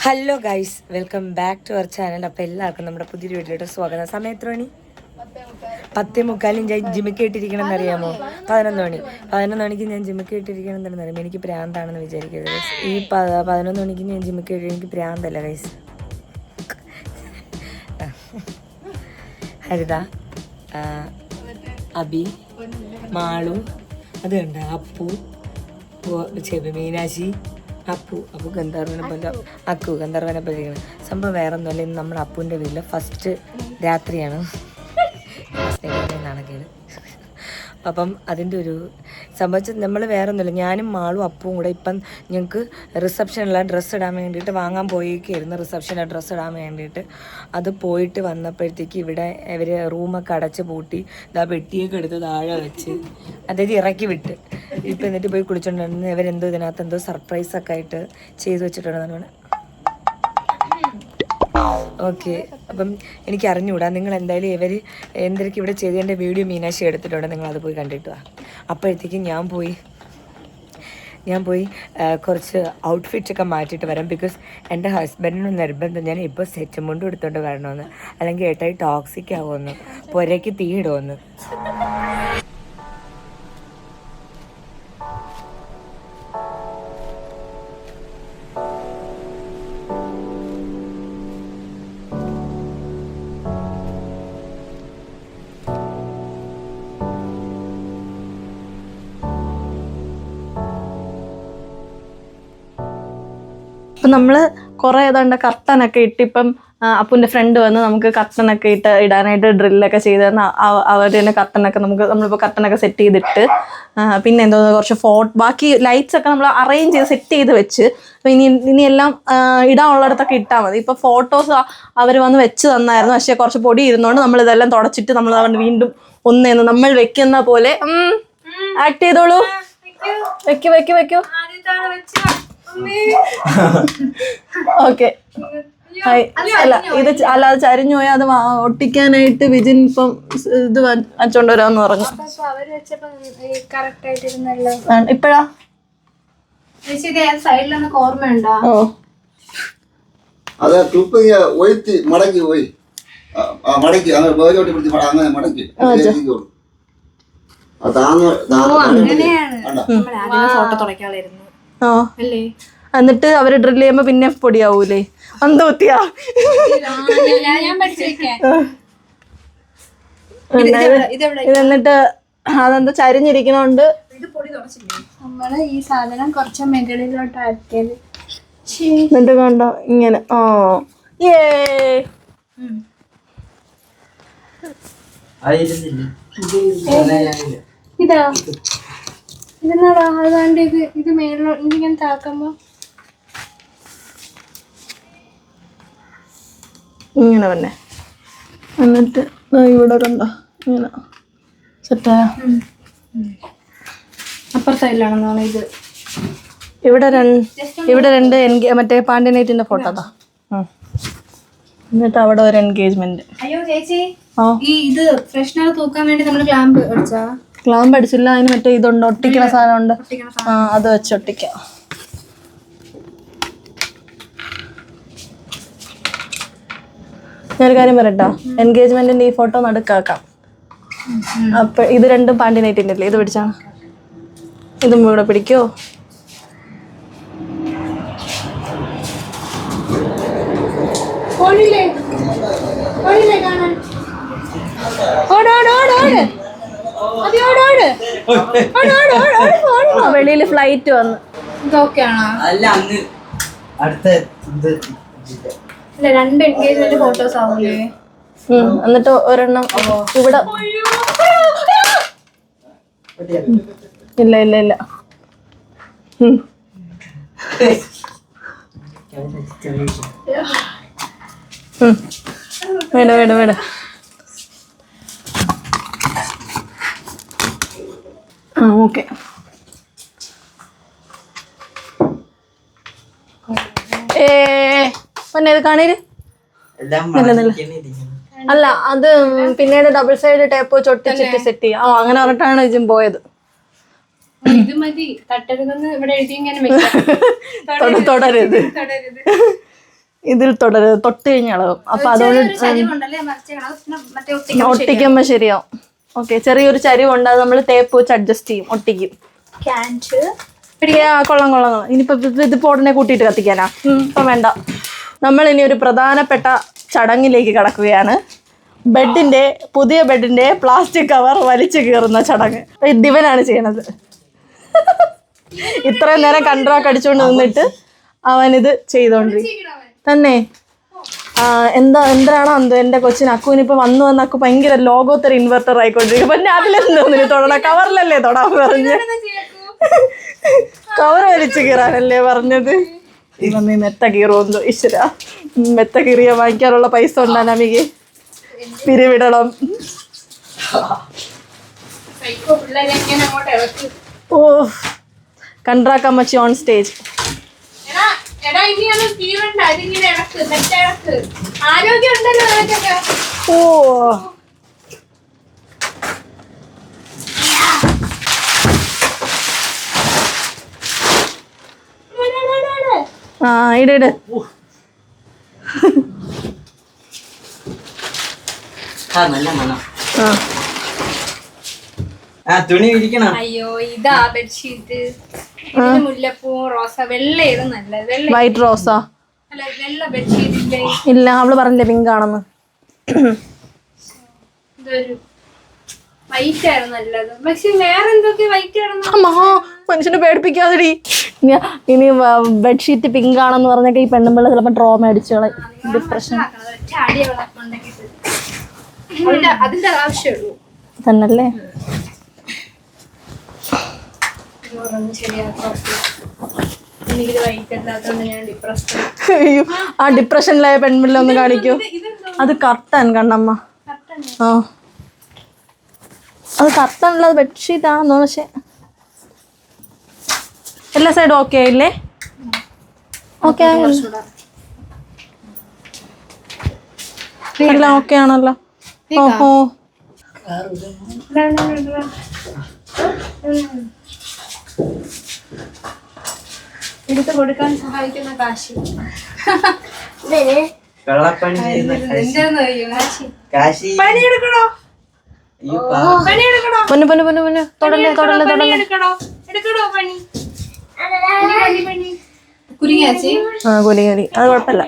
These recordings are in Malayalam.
Hello guys, welcome back to our channel. അപ്പോൾ എല്ലാവർക്കും നമ്മുടെ പുതിയൊരു വീട്ടിലോട്ട് സ്വാഗതം. സമയം എത്ര മണി? 10:45 ഞാൻ ജിമ്മിക്ക് ഇട്ടിരിക്കണം എന്നറിയാമോ? 11 മണിക്ക് ഞാൻ ജിമ്മിക്ക് ഇട്ടിരിക്കണം എന്നറിയാം. എനിക്ക് പ്രാന്താണെന്ന് വിചാരിക്കരുത്. ഈ 11 മണിക്ക് ഞാൻ ജിമ്മിക്ക് ഇട്ട് എനിക്ക് പ്രാന്തല്ല ഗൈസ്. ഹരിത, അബി, മാളു, അത് കണ്ട അപ്പു, മീനാശി, അപ്പു ഗന്ധർവനെ പോലെ സംഭവം വേറെ ഒന്നുമല്ല. ഇന്ന് നമ്മുടെ അപ്പുവിൻ്റെ വീട്ടിൽ ഫസ്റ്റ് രാത്രിയാണ്. നാണക്കേട്. അപ്പം അതിൻ്റെ ഒരു സംഭവിച്ചത് നമ്മൾ വേറെ ഒന്നുമില്ല. ഞാനും മാളും അപ്പവും കൂടെ ഇപ്പം ഞങ്ങൾക്ക് റിസപ്ഷനുള്ള ഡ്രസ്സ് ഇടാൻ വേണ്ടിയിട്ട് വാങ്ങാൻ പോയേക്കായിരുന്നു. റിസപ്ഷനിലെ ഡ്രസ്സ് ഇടാൻ വേണ്ടിയിട്ട് അത് പോയിട്ട് വന്നപ്പോഴത്തേക്ക് ഇവിടെ ഇവർ റൂമൊക്കെ അടച്ച് പൂട്ടി പെട്ടിയൊക്കെ എടുത്ത് താഴെ വെച്ച് അതായത് ഇറക്കി വിട്ട് ഇപ്പം എന്നിട്ട് പോയി കുളിച്ചോണ്ടിരുന്നു. ഇവരെന്തോ ഇതിനകത്ത് എന്തോ സർപ്രൈസൊക്കെ ആയിട്ട് ചെയ്തു വെച്ചിട്ടുണ്ടെന്നാണ്. ഓക്കെ, അപ്പം എനിക്ക് അറിഞ്ഞുകൂടാ. നിങ്ങൾ എന്തായാലും ഇവർ എന്തൊക്കെ ഇവിടെ ചെയ്തതിൻ്റെ വീഡിയോ മീനാശി എടുത്തിട്ടുണ്ട്. നിങ്ങളത് പോയി കണ്ടിട്ട് വാ. അപ്പോഴത്തേക്കും ഞാൻ പോയി കുറച്ച് ഔട്ട്ഫിറ്റൊക്കെ മാറ്റിയിട്ട് വരാം. ബിക്കോസ് എൻ്റെ ഹസ്ബൻഡിന് നിർബന്ധം ഞാൻ ഇപ്പോൾ സെറ്റ് മുണ്ടും എടുത്തുകൊണ്ട് വരണമെന്ന്, അല്ലെങ്കിൽ ഏട്ടായി ടോക്സിക് ആവുമെന്ന്, പുരയ്ക്ക് തീയിടുമെന്ന്. അപ്പം നമ്മൾ കുറേ ഏതാണ്ട് കർട്ടനൊക്കെ ഇട്ട് ഇപ്പം അപ്പൂൻ്റെ ഫ്രണ്ട് വന്ന് നമുക്ക് കർട്ടനൊക്കെ ഇടാനായിട്ട് ഡ്രില്ലൊക്കെ ചെയ്ത് തന്ന അവർ തന്നെ കർട്ടനൊക്കെ നമ്മളിപ്പോൾ കർട്ടനൊക്കെ സെറ്റ് ചെയ്തിട്ട് പിന്നെ എന്തോ കുറച്ച് ബാക്കി ലൈറ്റ്സ് ഒക്കെ നമ്മൾ അറേഞ്ച് ചെയ്ത് സെറ്റ് ചെയ്ത് വെച്ച് അപ്പോൾ ഇനി എല്ലാം ഇടാനുള്ളിടത്തൊക്കെ ഇട്ടാൽ മതി. ഇപ്പോൾ ഫോട്ടോസ് അവർ വന്ന് വെച്ച് തന്നായിരുന്നു, പക്ഷേ കുറച്ച് പൊടി ഇരുന്നുകൊണ്ട് നമ്മളിതെല്ലാം തുടച്ചിട്ട് നമ്മൾ അതുകൊണ്ട് വീണ്ടും ഒന്നേന്ന് നമ്മൾ വെക്കുന്ന പോലെ ആക്ട് ചെയ്തോളൂ. വെക്കൂ ഓക്കെ. ഇത് അല്ലാതെ ചരിഞ്ഞു പോയാൽ അത് ഒട്ടിക്കാനായിട്ട് വിജിൻ ഇപ്പം ഇത് വച്ചോണ്ട് വരാന്ന് പറഞ്ഞു. ഇപ്പഴാ ഓ അത് ക്ലിപ്പ് ഒഴുത്തി മടക്കി പോയി മടക്കി അങ്ങനെ വേരോട്ടി പിടിച്ച് അങ്ങനെ മടക്കി ഫോട്ടോ തുടക്കാളായിരുന്നു. എന്നിട്ട് അവര് ഡ്രിൽ ചെയ്യുമ്പോ പിന്നെ പൊടിയാവൂലേ? അന്തോത്തിയാ എന്നിട്ട് അതെന്താ ചരിഞ്ഞിരിക്കണോണ്ട് നമ്മള് ഈ സാധനം കുറച്ച് മുകളിലോട്ട് ആക്കിയത്. എന്നിട്ട് കണ്ടോ ഇങ്ങനെ. ഓ ഇതാ ഇതെന്നാടാ അതാണ്ട് ഇത് മേളിലോ ഇതിങ്ങനെ താക്കുമ്പോ ഇങ്ങനെ തന്നെ. എന്നിട്ട് ഇവിടെ കണ്ടോ ഇങ്ങനെ സെറ്റായ അപ്പർ സൈഡിലാണെന്നാണ് ഇത്. ഇവിടെ രണ്ട് മറ്റേ പാണ്ഡ്യനൈറ്റിന്റെ ഫോട്ടോ അതാ. എന്നിട്ട് അവിടെ ഒരു എൻഗേജ്മെന്റ്. അയ്യോ ചേച്ചി, ഈ ഇത് ഫ്രഷ്നർ തൂക്കാൻ വേണ്ടി നമ്മള് ക്ലാമ്പ് അടിച്ചില്ല. അതിന് മറ്റേ ഇതുണ്ട്, ഒട്ടിക്കുന്ന സാധനം ഉണ്ട്. അത് വെച്ച് ഒട്ടിക്കാം. ഞാനൊരു കാര്യം പറയട്ടോ, എൻഗേജ്മെന്റിന്റെ ഈ ഫോട്ടോ നടുക്കാക്കാം. അപ്പൊ ഇത് രണ്ടും പാണ്ഡ്യനൈറ്റിന്റെ അല്ലേ? ഇത് പിടിച്ചാണ്. ഇതും ഇവിടെ പിടിക്കോ? വെളിയില് ഫ്ലൈറ്റ് വന്ന് രണ്ട് എൻഗേജ്മെന്റ് ഫോട്ടോസ് ആവൂലേ? എന്നിട്ട് ഒരെണ്ണം ഇവിടെ. ഇല്ല വേണ്ട ഓക്കെ. പിന്നെ ഇത് കാണീര് അല്ല, അത് പിന്നീട് ഡബിൾ സൈഡ് ടേപ്പ് വെച്ച് ഒട്ടിച്ചിട്ട് സെറ്റ് ചെയ്യാം. അങ്ങനെ പറഞ്ഞിട്ടാണ് ഇജും പോയത്. ഇത് മതി, തട്ടരുതെന്ന് ഇവിടെ എഴുതി ഇങ്ങനെ തുടരുത്. ഇതിൽ തുടരുത്, തൊട്ട് കഴിഞ്ഞളവും. അപ്പൊ അതുകൊണ്ട് ചരിവുണ്ടല്ലേ മറിച്ചിടണം. പിന്നെ മറ്റേ ഒട്ടിക്കാൻ ഒട്ടിക്കുമ്പോ ശരിയാവും. ഓക്കെ, ചെറിയൊരു ചരിവുണ്ട്, അത് നമ്മൾ ടേപ്പ് വെച്ച് അഡ്ജസ്റ്റ് ചെയ്യും, ഒട്ടിക്കും. ക്യാൻറ്റ് കൊള്ളാം കൊള്ളാം കൊള്ളാം. ഇനിയിപ്പോ ഇതിപ്പോ ഉടനെ കൂട്ടിയിട്ട് കത്തിക്കാനാ? ഇപ്പൊ വേണ്ട. നമ്മൾ ഇനി ഒരു പ്രധാനപ്പെട്ട ചടങ്ങിലേക്ക് കടക്കുകയാണ്. പുതിയ ബെഡിന്റെ പ്ലാസ്റ്റിക് കവർ വലിച്ചു കീറുന്ന ചടങ്ങ് ദിവനാണ് ചെയ്യണത്. ഇത്രയും നേരം കൺട്രാക്ട് അടിച്ചുകൊണ്ട് നിന്നിട്ട് അവനിത് ചെയ്തോണ്ടിരിക്കും തന്നെ. എന്തിനാണോ എന്തോ എന്റെ കൊച്ചിന് അക്കുവിനിപ്പോ വന്നു അക്കു ഭയങ്കര ലോകോത്തര ഇൻവെർട്ടർ ആയിക്കൊണ്ടിരിക്കും. പിന്നെ അതിലെന്തോന്നിന് തൊടണം, കവറിലല്ലേ തൊടാൻ പറഞ്ഞ്. കവർ വലിച്ചു കീറാനല്ലേ പറഞ്ഞത്. മമ്മി മെത്ത കീറുമെന്തോ. ഈശ്വര, മെത്ത കീറിയ വാങ്ങിക്കാനുള്ള പൈസ ഉണ്ടാ നമിക്ക് പിരിവിടണം. ഓ, കൺട്രാക്കമ്മച്ചി ഓൺ സ്റ്റേജ്. ഓ, ആ ഇട്. നല്ല മണം. തുണി വിരിക്കണം. അയ്യോ, ഇതാ ബെഡ്ഷീറ്റ്. മുല്ലപ്പൂ റോസ. വെള്ള ഏത് നല്ലത്? വെള്ള വൈറ്റ് റോസാ? അല്ല, വെള്ള ബെഡ്ഷീറ്റിന്റെ ഇല്ല, അവള് പറഞ്ഞില്ലേ പിങ്ക് ആണെന്ന്. ഇതൊരു വൈറ്റ് ആണ് നല്ലത്. പക്ഷെ വേറെ എന്തൊക്കെ വൈറ്റ് ആണെന്ന്. മനുഷ്യനെ പേടിപ്പിക്കാതെടി. ഇനി ബെഡ്ഷീറ്റ് പിങ്ക് ആണെന്ന് പറഞ്ഞൊക്കെ ഈ പെണ്ണുമ്പിള്ള ചിലപ്പോ ട്രോമ അടിച്ചോളെ. ഡിപ്രഷൻ അതിന്റെ ആവശ്യമുള്ളൂ തന്നല്ലേ. എനിക്കിത് വൈറ്റ് അല്ലാത്തതുകൊണ്ട് ഞാൻ ഡിപ്രഷൻ. അയ്യോ, ആ ഡിപ്രഷനിലായ പെൺപിള്ള ഒന്ന് കാണിക്കൂ. അത് കർട്ടൻ കണ്ണമ്മ. ആ, അത് കർട്ടനുള്ളത് ബെഡ്ഷീറ്റ് ആണെന്നോ. പക്ഷെ എല്ലാ സൈഡും ഓക്കെ ആയില്ലേ? ഓക്കെ എല്ലാം ഓക്കെ ആണല്ലോ. ഓഹോ, എടുത്ത് കൊടുക്കാൻ സഹായിക്കുന്ന കാശി. വെള്ളപ്പണി ചെയ്യുന്ന കാശി. പണിയെടുക്കണോ? പണിയെടുക്കണോ? പൊന്നു പൊന്നു പൊന്നു പൊന്നു തൊടല്ലേ തൊടല്ലേ തൊടല്ലേ. എടുക്കണോ പണി? പണി കുരുങ്ങിയാച്ചി. ആ, കുലി അത് കുഴപ്പമില്ല,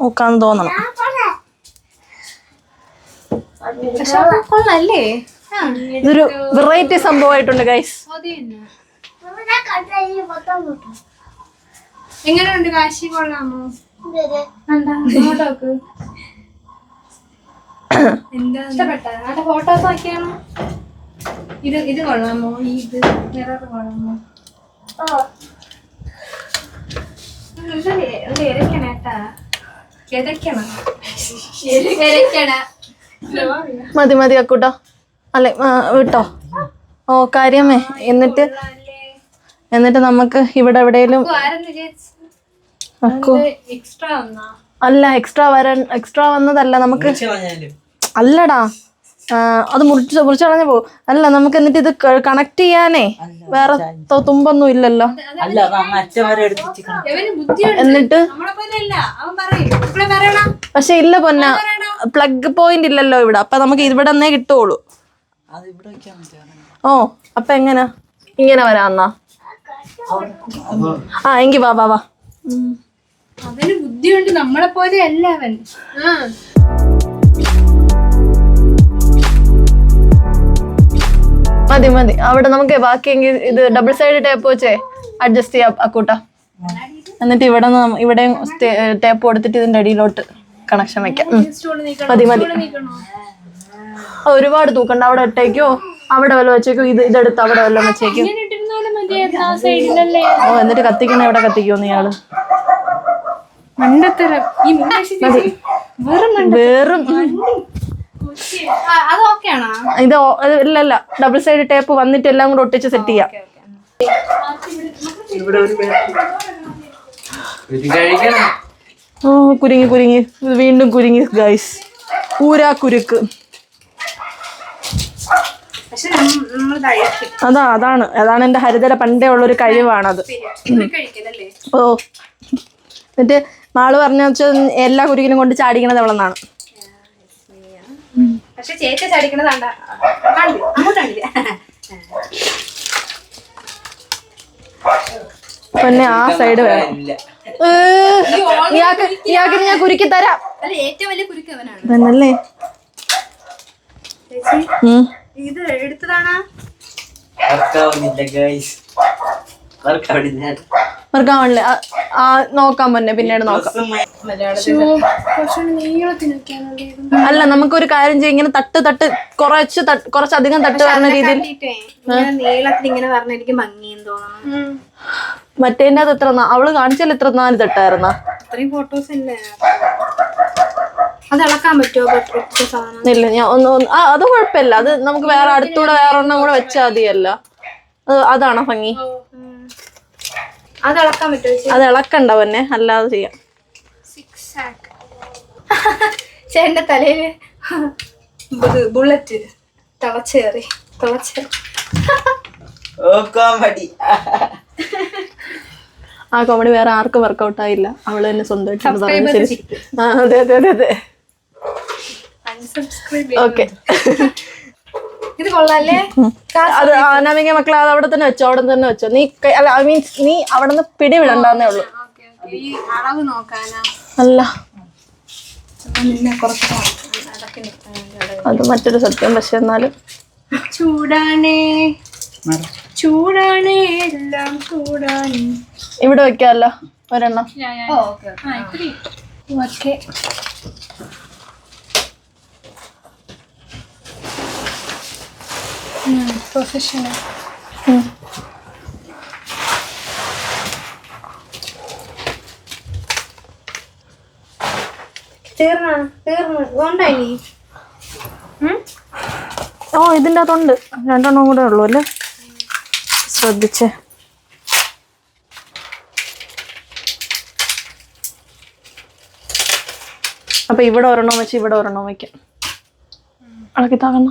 നോക്കാന്ന് തോന്നണം. പക്ഷെ കൊള്ളല്ലേ? ഇതൊരു വെറൈറ്റി സംഭവമായിട്ടുണ്ട് ഗൈസ്. എങ്ങനെയുണ്ട് കാശി? കൊള്ളാമോ? ഫോട്ടോക്ക് എന്താ ഇഷ്ടപ്പെട്ട? അവിടെ ഫോട്ടോസ് ആക്കിയാണോ? ഇത് കൊള്ളാമോ? ഇത് മിറർ കൊള്ളാമോ? ഇരക്കണേട്ടാ, കിതക്കണം. മതി മതി അക്കൂട്ടോ. അല്ലെ വിട്ടോ. ഓ കാര്യമേ. എന്നിട്ട് നമുക്ക് ഇവിടെ എവിടെയെങ്കിലും എക്സ്ട്രാ വന്നാ? അല്ല, എക്സ്ട്രാ വന്നതല്ല നമുക്ക്. അല്ലടാ, അത് മുറിച്ച് കളഞ്ഞു പോകും. അല്ല, നമുക്ക് എന്നിട്ട് ഇത് കണക്ട് ചെയ്യാനേ വേറെ തുമ്പൊന്നും ഇല്ലല്ലോ. എന്നിട്ട് പക്ഷെ ഇല്ല പൊന്ന, പ്ലഗ് പോയിന്റ് ഇല്ലല്ലോ ഇവിടെ. അപ്പൊ നമുക്ക് ഇവിടെ നിന്നേ കിട്ടുള്ളൂ. ഓ, അപ്പൊ എങ്ങനെ ഇങ്ങനെ വരാന്നാ? ആ, എങ്കി വാ വാ വാ. അവന് ബുദ്ധിയുണ്ട്, നമ്മളെ പോലെ അല്ല അവൻ. മതി മതി. അവിടെ നമുക്ക് ബാക്കിയെങ്കിൽ ഇത് ഡബിൾ സൈഡ് ടേപ്പ് വെച്ചേ അഡ്ജസ്റ്റ് ചെയ്യാം അക്കൂട്ട. എന്നിട്ട് ഇവിടെ ടേപ്പ് കൊടുത്തിട്ട് ഇതിന്റെ അടിയിലോട്ട് കണക്ഷൻ വെക്കാം. മതി മതി. ഒരുപാട് തൂക്കണ്ട. അവിടെ ഇട്ടേക്കോ, അവിടെ വല്ല വെച്ചേക്കോ. ഇതെടുത്ത് അവിടെ വല്ല വെച്ചേക്കോ. ഓ, എന്നിട്ട് കത്തിക്കണ എവിടെ കത്തിക്കോന്ന് ഇയാള്. വേറും ഇത് ഇല്ലല്ല, ഡബിൾ സൈഡ് ടേപ്പ് വന്നിട്ട് എല്ലാം കൂടെ ഒട്ടിച്ച് സെറ്റ് ചെയ്യാം. ഓ, കുരുങ്ങി വീണ്ടും കുരുങ്ങി ഗൈസ്. ഊരാക്കുരുക്ക്. അതാണ് എന്റെ ഹരിതര പണ്ടേ ഉള്ളൊരു കഴിവാണത്. ഓ, എന്നിട്ട് മാള് പറഞ്ഞ വെച്ചാൽ എല്ലാ കുരുക്കിനും കൊണ്ട് ചാടിക്കണത് അവളെന്നാണ്. പക്ഷെ ചേച്ചി ചടിക്കണതാണ്ട അങ്ങോട്ടാണ്ടില്ല. പിന്നെ ആ സൈഡ് വേണം. ഇയാൾക്ക് ഞാൻ കുരുക്കി തരാം. അല്ല ഏറ്റവും വലിയ കുരുക്ക് അവനാണ്. തന്നല്ലേ ചേച്ചി ഇത് എടുത്തതാണാ? വർക്കാവണില്ലേ? നോക്കാം മുന്നേ, പിന്നീട് നോക്കാം. കുറച്ചുകൂടി നീളത്തിനൊക്കെയാണ്. അല്ല, നമുക്കൊരു കാര്യം ചെയ്യും, ഇങ്ങനെ കുറച്ചധികം തട്ട് വരുന്ന രീതിയിൽ. നീളത്തിൽ ഇങ്ങനെ പറഞ്ഞ എനിക്ക് ഭംഗിയെന്ന് തോന്നുന്നു. മറ്റേന്റെ അത് എത്ര അവള് കാണിച്ചാൽ എത്ര 4 തട്ടായിരുന്ന? അത്രയും ഫോട്ടോസ് അല്ലേ? അത് ഇളക്കാൻ പറ്റുമോ? ഇല്ല, ഞാൻ അത് കുഴപ്പമില്ല. അത് നമുക്ക് വേറെ അടുത്തൂടെ വേറെ ഒരെണ്ണം കൂടെ വെച്ചാൽ മതിയല്ല. അതാണോ ഭംഗി? അത് ഇളക്കാൻ പറ്റുമോ? അത് ഇളക്കണ്ട പിന്നെ, അല്ലാതെ ചെയ്യാം. ചേട്ടന്റെ തലയില് ബുള്ളറ്റ് തിളച്ചേറി. ആ കോമഡി വേറെ ആർക്കും വർക്കൗട്ട് ആയില്ല. അവള് തന്നെ സ്വന്തമായിട്ട്. അതെ. ഓക്കെ, ഇത് കൊള്ളാല്ലേ? അത് അനാമിക മക്കളെ അത് അവിടെ തന്നെ വെച്ചോ, നീ അല്ല ഐ മീൻസ് നീ അവിടെ നിന്ന് പിടിവിടണ്ടെന്നേ ഉള്ളൂ. ഈ അളവ് നോക്കാനാ? അല്ല, നിന്നെ കുറച്ച് അത് മറ്റൊരു സത്യം. പക്ഷെ എന്നാലും ചൂടാണേ എല്ലാം ചൂടാണേ. ഇവിടെ വെക്കാമല്ലോ ഒരെണ്ണം. ഓക്കെ. പ്രൊഫഷണൽ. തീർന്നു കൊണ്ടായി. ഇതിൻ്റെ അകത്തുണ്ട് 2 എണ്ണം കൂടെ ഉള്ളൂ അല്ലേ? ശ്രദ്ധിച്ചേ. അപ്പൊ ഇവിടെ ഒരെണ്ണം വെച്ച് ഇവിടെ ഒരെണ്ണം വെക്കാം. അളക്കി താകണ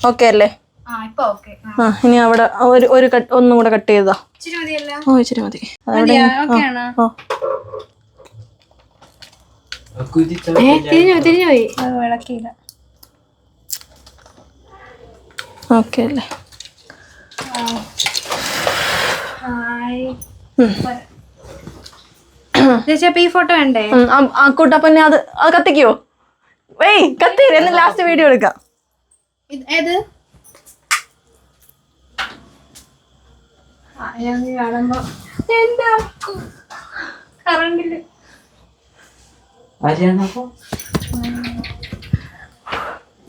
ഓക്കെ അല്ലേ? ഇനി അവിടെ ഒന്നും കൂടെ കട്ട് ചെയ്താ. ഇച്ചിരി മതി. തിരിഞ്ഞു പോയി. വിളക്കിയില്ല. ഓക്കെ അല്ലേ? ചേച്ചി ഈ ഫോട്ടോ വേണ്ടേ? കൂട്ടപ്പന്നെ അത് കത്തിക്കോ? കത്തിയില്ല, എന്ന് ലാസ്റ്റ് വീഡിയോ എടുക്കാം. ഏത് കാണുമ്പോ എന്റെ കറണ്ടില്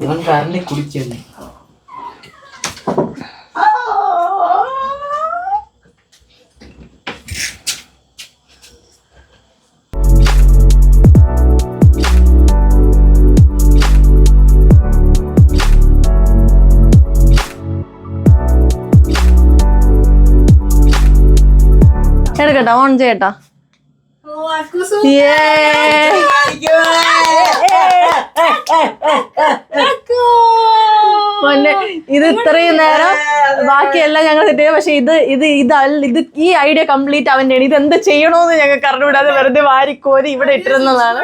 ഇവൻ കറണ്ട് കുടിക്കുന്നു. എടുക്കട്ടാ, ഓൺ ചെയ്യട്ടാ. ഇത് ഇത്രയും നേരം ബാക്കിയെല്ലാം ഞങ്ങൾ സെറ്റ് ചെയ്യും. പക്ഷെ ഇത് ഈ ഐഡിയ കംപ്ലീറ്റ് അവന്റെ. ഇത് എന്ത് ചെയ്യണോന്ന് ഞങ്ങൾക്ക് അറിഞ്ഞുകൂടാതെ വെറുതെ വാരിക്കോരി ഇവിടെ ഇട്ടിരുന്നതാണ്.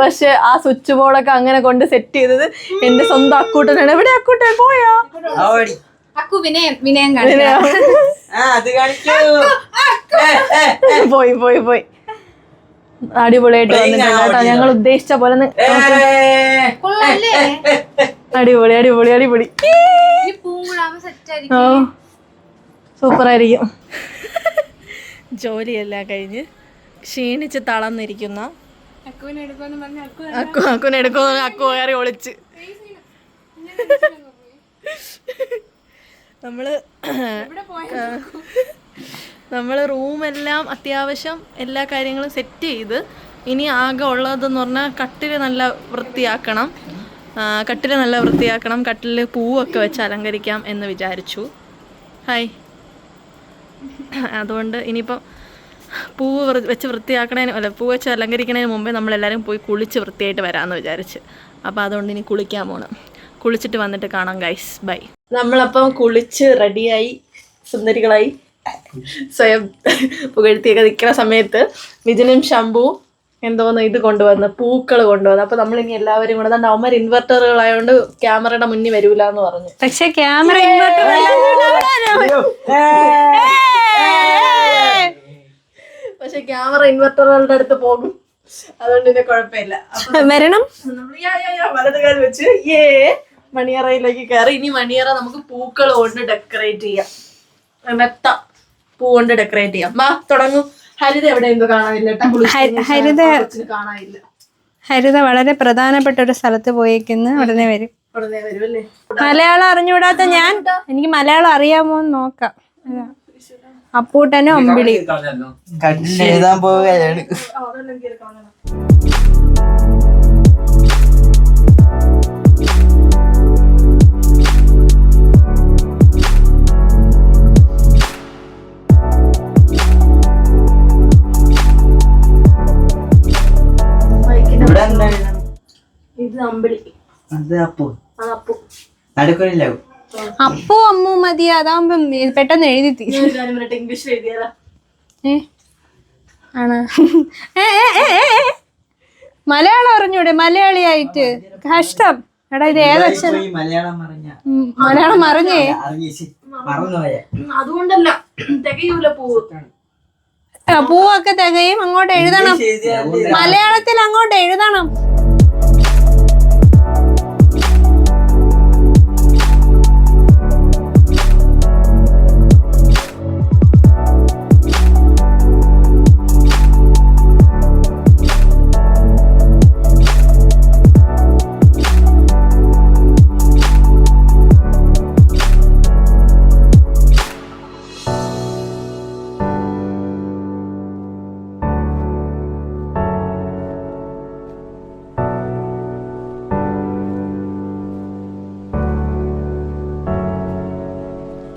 പക്ഷെ ആ സ്വിച്ച് ബോർഡൊക്കെ അങ്ങനെ കൊണ്ട് സെറ്റ് ചെയ്തത് എന്റെ സ്വന്തം അക്കൂട്ടനാണ്. എവിടെ അക്കൂട്ടൻ? പോയാ? പോയി അടിപൊളിയായിട്ട് വന്നിട്ടുണ്ട് കേട്ടോ. ഞങ്ങൾ ഉദ്ദേശിച്ച പോലെ അടിപൊളി. സൂപ്പറായിരിക്കും. ജോലിയെല്ലാം കഴിഞ്ഞ് ക്ഷീണിച്ച് തളർന്നിരിക്കുന്ന അക്കുവിനെ എടുക്കുമെന്ന് അക്കു കയറി ഒളിച്ച്. നമ്മൾ റൂമെല്ലാം അത്യാവശ്യം എല്ലാ കാര്യങ്ങളും സെറ്റ് ചെയ്ത് ഇനി ആകെ ഉള്ളതെന്ന് പറഞ്ഞാൽ കട്ടിൽ നല്ല വൃത്തിയാക്കണം. കട്ടിലിൽ പൂവൊക്കെ വെച്ച് അലങ്കരിക്കാം എന്ന് വിചാരിച്ചു. ഹായ്. അതുകൊണ്ട് ഇനിയിപ്പം പൂവ് വെച്ച് പൂ വെച്ച് അലങ്കരിക്കുന്നതിന് മുമ്പേ നമ്മളെല്ലാവരും പോയി കുളിച്ച് വൃത്തിയായിട്ട് വരാമെന്ന് വിചാരിച്ച്. അപ്പോൾ അതുകൊണ്ട് ഇനി കുളിക്കാൻ പോകണം. കുളിച്ചിട്ട് വന്നിട്ട് കാണാം ഗൈസ്. ബൈ. നമ്മളപ്പം കുളിച്ച് റെഡിയായി സുന്ദരികളായി സ്വയം പുകഴ്ത്തിയൊക്കെ നിൽക്കുന്ന സമയത്ത് വിജനും ശംഭു എന്തോന്ന് ഇത് കൊണ്ടുവന്ന് പൂക്കൾ കൊണ്ടുവന്ന്. അപ്പൊ നമ്മളിനി എല്ലാവരും കൂടെ അവന്മാർ ഇൻവെർട്ടറുകളായോണ്ട് ക്യാമറയുടെ മുന്നിൽ വരൂല എന്ന് പറഞ്ഞു. പക്ഷെ ക്യാമറ പക്ഷെ ക്യാമറ ഇൻവെർട്ടറുകളുടെ അടുത്ത് പോകും, അതുകൊണ്ട് പിന്നെ കുഴപ്പമില്ല. വരണം. വലതുകാലം വെച്ച് മണിയറയിലേക്ക് കയറി. ഇനി മണിയറ നമുക്ക് പൂക്കൾ കൊണ്ട് ഡെക്കറേറ്റ് ചെയ്യാം. മെത്ത പൂ കൊണ്ട് ഡെക്കറേറ്റ് ചെയ്യാം. വാ തുടങ്ങൂ. ഹരിത എവിടെ എന്തോ കാണാനില്ല. കാണാനില്ല. ഹരിത വളരെ പ്രധാനപ്പെട്ട ഒരു സ്ഥലത്ത് പോയേക്കുന്നു. ഉടനെ വരും. ഉടനെ വരും അല്ലേ? മലയാളം അറിഞ്ഞുകൂടാത്ത ഞാൻ, എനിക്ക് മലയാളം അറിയാമോ എന്ന് നോക്കാം. അപ്പൂട്ടനും അമ്പിളി. കട്ടിൽ എഴുതാൻ പോവുകയാണ്. ഇവിടെ എന്താ എഴുതണം? ഇത് അമ്പിളി. അത് അപ്പു അപ്പു നടുക്കൊരില്ലാവും. അപ്പു അമ്മു മതി, അതാവുമ്പം പെട്ടെന്ന് എഴുതി ഇംഗ്ലീഷ് എഴുതിയാലോ? ആണ്. മലയാളം അറിഞ്ഞൂടെ? മലയാളിയായിട്ട് കഷ്ടം. എടാ ഇത് ഏതച്ഛൻ മലയാളം പറഞ്ഞ മലയാളം അറിഞ്ഞേ? മറന്നുപോയ അതുകൊണ്ടല്ല, തികയൂല പൂവ്. പൂവൊക്കെ തികയും. അങ്ങോട്ട് എഴുതണം, മലയാളത്തിൽ അങ്ങോട്ട് എഴുതണം.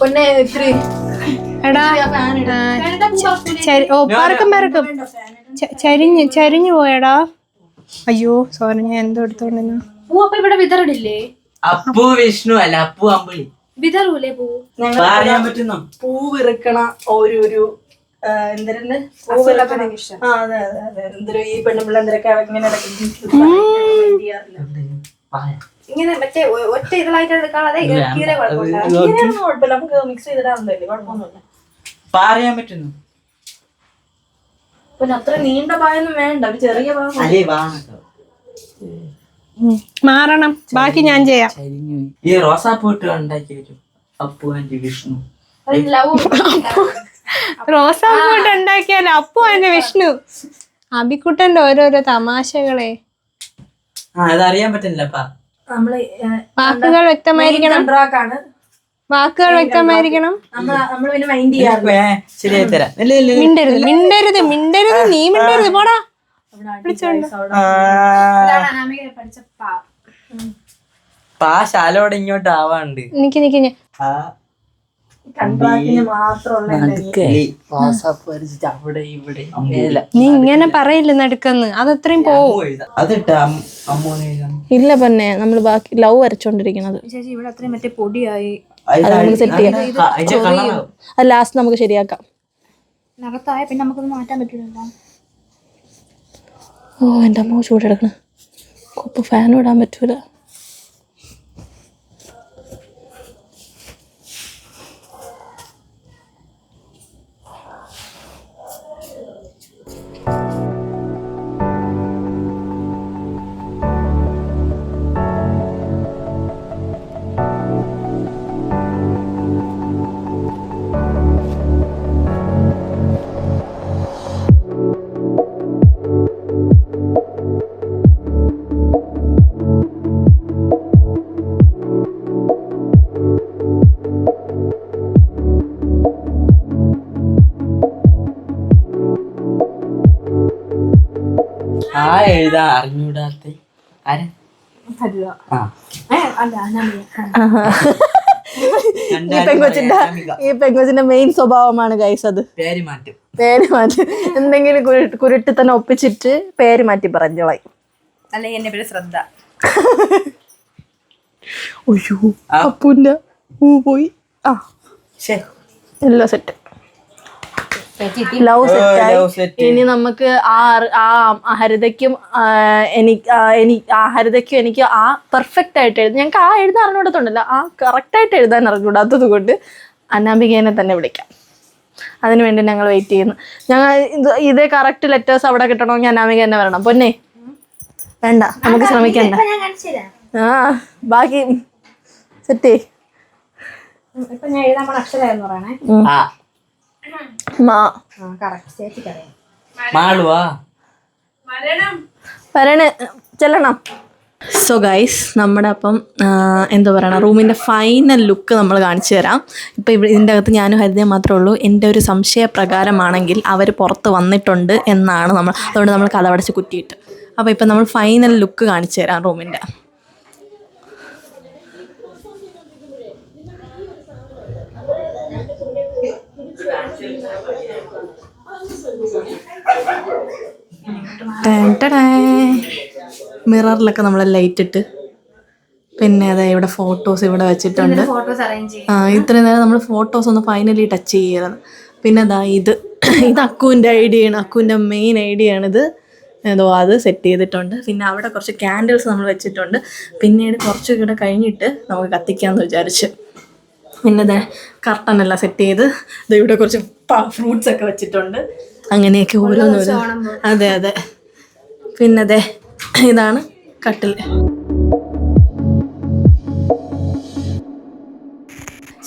പൊന്നെ ഇത്തിരി എടാ പറക്കും ചരിഞ്ഞു പോയടാ. അയ്യോ സോറി, ഞാൻ എന്തോ എടുത്തോണ്ടിരുന്നു. പൂ അപ്പൊ ഇവിടെ വിതറിടില്ലേ? അപ്പു വിഷ്ണു അല്ല, അപ്പു അമ്പിളി. വിതറൂലേ പൂ? പറയാൻ പറ്റുന്നു. പൂവ് ഇറക്കണ ഒരു എന്തിരുന്ന് അതെ അതെ അതെ. എന്തൊരു ഈ പെണ്ണുപിള്ള എന്തൊക്കെ ഇങ്ങനെ ഇങ്ങനെ മറ്റേ ഒറ്റ ഇതളായിട്ട് എടുക്കാതെ കുഴപ്പമില്ല, നമുക്ക് മിക്സ് ചെയ്തിടാറുണ്ടല്ലേ, കുഴപ്പമൊന്നുമില്ല. പറയാൻ പറ്റുന്നു. പിന്നെ അത്ര നീണ്ട പായൊന്നും വേണ്ട, ഒരു ചെറിയ ഭാഗം. അല്ലേ വാങ്ങട്ടോ. മാറണം, ബാക്കി ഞാൻ ചെയ്യാം. ഈ റോസാപ്പൂട്ട് ഉണ്ടാക്കി വരും അപ്പു ആൻഡ് വിഷ്ണു. റോസാപ്പൂട്ട് ഉണ്ടാക്കിയാലോ? അപ്പു ആൻഡ് വിഷ്ണു. അബിക്കുട്ടന്റെ ഓരോരോ തമാശകളെ. അതറിയാൻ പറ്റുന്നില്ലപ്പാ. നമ്മള് വാക്കുകൾ വ്യക്തമായിരിക്കണം. വാക്കുകൾ വ്യക്തമായിരിക്കണം. നമ്മള് പിന്നെ മൈൻഡ് ചെയ്യാറില്ല. ശരിയായി തരാം. മിണ്ടരുത് മിണ്ടരുത് മിണ്ടരുത്, നീ മിണ്ടരുത്, പോടാ. പഠിച്ച പാ ശാലോടെ ഇങ്ങോട്ട് ആവാണ്ട്. നിക്ക് അവിടെ ഇവിടെ നീ ഇങ്ങനെ പറയില്ല നടുക്കെന്ന്, അതത്രയും പോവും. അതിട്ട അമ്മൂന്ന് എഴുതാം. ഇല്ല പിന്നെ നമ്മള് ബാക്കി ലവ് വരച്ചോണ്ടിരിക്കുന്നത്. ചേച്ചി ഇവിടെ അത്രയും മറ്റേ പൊടിയായി. അത് നമുക്ക് സെറ്റ് ചെയ്യാം. അത് ലാസ്റ്റ് നമുക്ക് ശരിയാക്കാം. നകത്തായ പിന്നെ നമുക്കൊന്നും മാറ്റാൻ പറ്റില്ലല്ലോ. ഓ എൻ്റെ അമ്മ ചൂടെടുക്കണം. കൊപ്പ് ഫാൻ ഇടാൻ പറ്റൂല. എഴുതാ അറിഞ്ഞൂടാത്ത ഈ പെങ്കൊച്ചിന്റെ മെയിൻ സ്വഭാവമാണ് ഗൈസ് അത്. പേര് മാറ്റും. എന്തെങ്കിലും കുരുട്ടി തന്നെ ഒപ്പിച്ചിട്ട് പേര് മാറ്റി പറഞ്ഞോളായി. അല്ലെങ്കിൽ എന്നെ പേര് ശ്രദ്ധ. അയ്യോ അപ്പൂന്റെ പൂ പോയി. എല്ലാം സെറ്റ്. ലവ് love സെറ്റായി. set. ഇനി നമുക്ക് ആ ഹരിതയ്ക്കും ഹരിതയ്ക്കും എനിക്ക് ആ പെർഫെക്റ്റ് ആയിട്ട് ഞങ്ങൾക്ക് ആ എഴുതാൻ അറിഞ്ഞൂടത്തുണ്ടല്ലോ, ആ കറക്റ്റായിട്ട് എഴുതാൻ അറിഞ്ഞൂടാത്തത് കൊണ്ട് അനാമികേനെ തന്നെ വിളിക്കാം. അതിനുവേണ്ടി ഞങ്ങൾ വെയിറ്റ് ചെയ്യുന്നു. ഞങ്ങൾ ഇതേ കറക്റ്റ് ലെറ്റേഴ്സ് അവിടെ കിട്ടണമെങ്കിൽ അനാമിക തന്നെ വരണം. പൊന്നെ വേണ്ട, നമുക്ക് ശ്രമിക്കണ്ട. ആ ബാക്കി സെറ്റ്. ഇപ്പൊ ഞാൻ എഴുതാൻ പോണ അക്ഷരം എന്ന് പറയണേ. ആ മാ കറക്റ്റ് ചേച്ചിക്കറിയാം. മാളുവാ വരണ ചെല്ലണം. സോ ഗൈസ്, നമ്മുടെ അപ്പം എന്താ പറയുക, റൂമിൻ്റെ ഫൈനൽ ലുക്ക് നമ്മൾ കാണിച്ചു തരാം. ഇപ്പോൾ ഇതിൻ്റെ അകത്ത് ഞാനും ഹരിതയും മാത്രമേ ഉള്ളൂ. എൻ്റെ ഒരു സംശയപ്രകാരമാണെങ്കിൽ അവർ പുറത്ത് വന്നിട്ടുണ്ട് എന്നാണ് നമ്മൾ, അതുകൊണ്ട് നമ്മൾ കതവടച്ച് കുറ്റിയിട്ട്. അപ്പോൾ ഇപ്പം നമ്മൾ ഫൈനൽ ലുക്ക് കാണിച്ചു തരാം റൂമിൻ്റെ. മിററിലൊക്കെ നമ്മൾ ലൈറ്റ് ഇട്ട്, പിന്നെ അതെ ഇവിടെ ഫോട്ടോസ് ഇവിടെ വെച്ചിട്ടുണ്ട്. ഫോട്ടോസ് അറേഞ്ച് ചെയ്യും. ഇത്രയും നേരം നമ്മൾ ഫോട്ടോസ് ഒന്ന് ഫൈനലി ടച്ച് ചെയ്യരുത്. പിന്നെ അതാ ഇത് അക്കുവിൻ്റെ ഐഡിയയാണ്, അക്കുവിൻ്റെ മെയിൻ ഐഡിയയാണിത്. ഏതോ അത് സെറ്റ് ചെയ്തിട്ടുണ്ട്. പിന്നെ അവിടെ കുറച്ച് ക്യാൻഡിൽസ് നമ്മൾ വെച്ചിട്ടുണ്ട്. പിന്നീട് കുറച്ച് കൂടെ കഴിഞ്ഞിട്ട് നമുക്ക് കത്തിക്കാമെന്ന് വിചാരിച്ച്. പിന്നെ അതെ കർട്ടനെല്ലാം സെറ്റ് ചെയ്ത് ഇവിടെ കുറച്ച് ഫ്രൂട്ട്സ് ഒക്കെ വെച്ചിട്ടുണ്ട്. അങ്ങനെയൊക്കെ ഓരോന്നോരോ. അതെ അതെ. പിന്നെ അതെ ഇതാണ് കട്ടിൽ.